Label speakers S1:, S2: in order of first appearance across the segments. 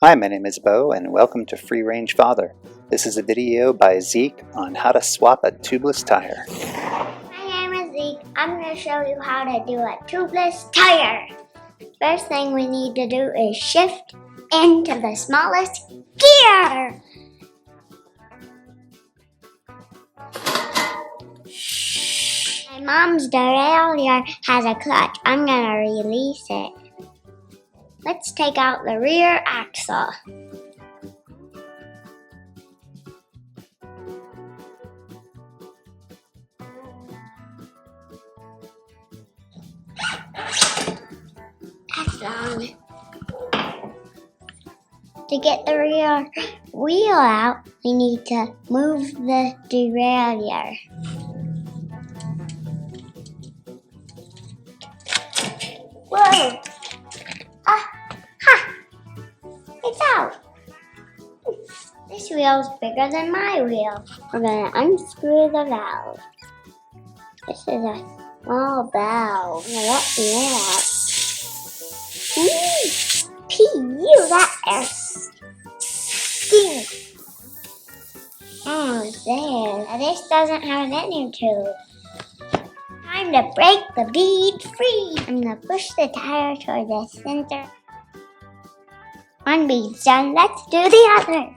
S1: Hi, my name is Bo and welcome to Free Range Father. This is a video by Zeke on how to swap a tubeless tire.
S2: My name is Zeke. I'm going to show you how to do a tubeless tire. First thing we need to do is shift into the smallest gear. My mom's derailleur has a clutch. I'm going to release it. Let's take out the rear axle. That's long. To get the rear wheel out, we need to move the derailleur. Whoa! It's out! This wheel's bigger than my wheel. We're gonna unscrew the valve. This is a small valve. I'm gonna let the air out. That air stinks. Oh, there. Now this doesn't have an inner tube. Time to break the bead free. I'm gonna push the tire toward the center. One bead's done, let's do the other.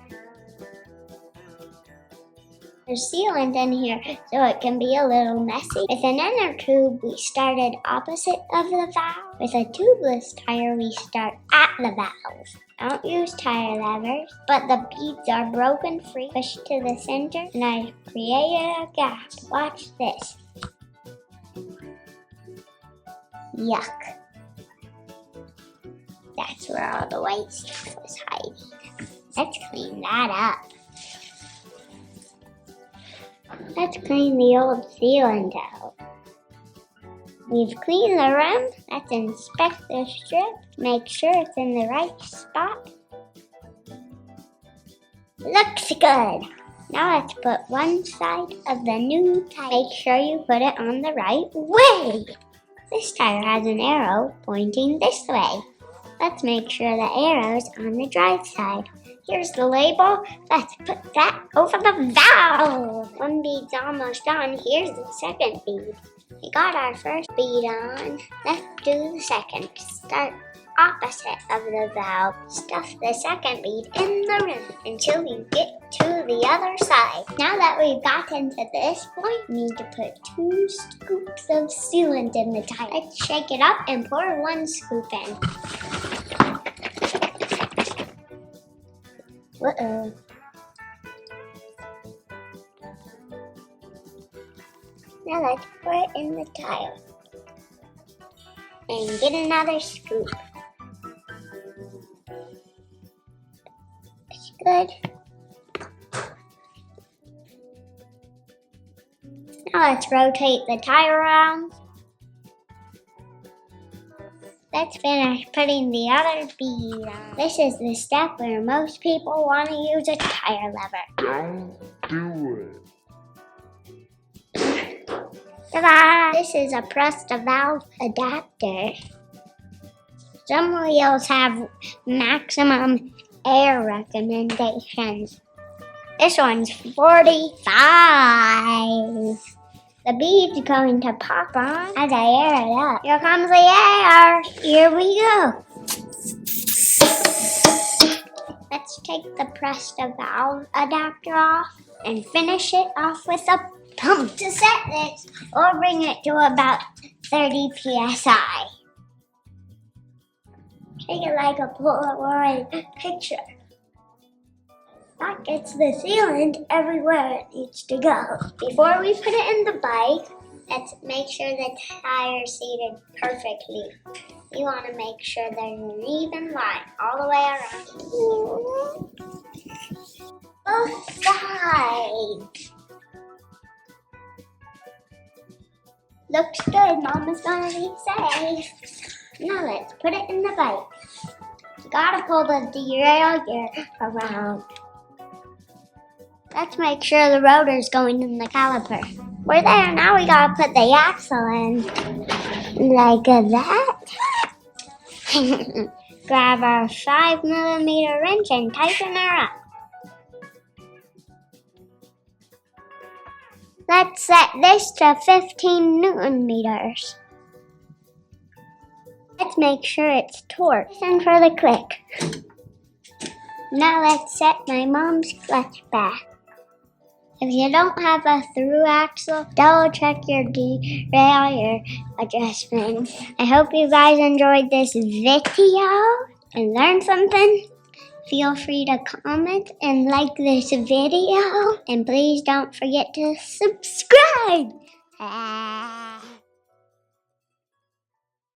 S2: There's sealant in here, so it can be a little messy. With an inner tube, we started opposite of the valve. With a tubeless tire, we start at the valve. Don't use tire levers, but the beads are broken free. Push to the center, and I created a gap. Watch this. Yuck. That's where all the white stuff was hiding. Let's clean that up. Let's clean the old sealant out. We've cleaned the rim. Let's inspect the strip. Make sure it's in the right spot. Looks good. Now let's put one side of the new tire. Make sure you put it on the right way. This tire has an arrow pointing this way. Let's make sure the arrow's on the drive side. Here's the label. Let's put that over the valve. One bead's almost on. Here's the second bead. We got our first bead on. Let's do the second. Start opposite of the valve. Stuff the second bead in the rim until we get to the other side. Now that we've gotten to this point, we need to put 2 scoops of sealant in the tire. Let's shake it up and pour 1 scoop in. Uh-oh. Now let's pour it in the tire. And get another scoop. It's good. Now let's rotate the tire around. Let's finish putting the other bead on. This is the step where most people want to use a tire lever.
S3: Don't do it.
S2: Ta-da! This is a press the valve adapter. Some wheels have maximum air recommendations. This one's 45. The bead's going to pop on as I air it up. Here comes the air. Here we go. Let's take the press the valve adapter off and finish it off with a pump to set this or bring it to about 30 psi. Take it like a Polaroid picture. That gets the sealant everywhere it needs to go. Before we put it in the bike, let's make sure the tire's seated perfectly. You want to make sure there's an even line all the way around. Both sides. Looks good. Mama's gonna be safe. Now let's put it in the bike. You gotta pull the derailleur around. Let's make sure the rotor's going in the caliper. We're there. Now we gotta put the axle in. Like that. grab our 5mm wrench and tighten her up. Let's set this to 15 Newton meters. Let's make sure it's torqued. Listen for the click. Now let's set my mom's clutch back. If you don't have a through axle, double check your derailleur adjustment. I hope you guys enjoyed this video and learned something. Feel free to comment and like this video. And please don't forget to subscribe.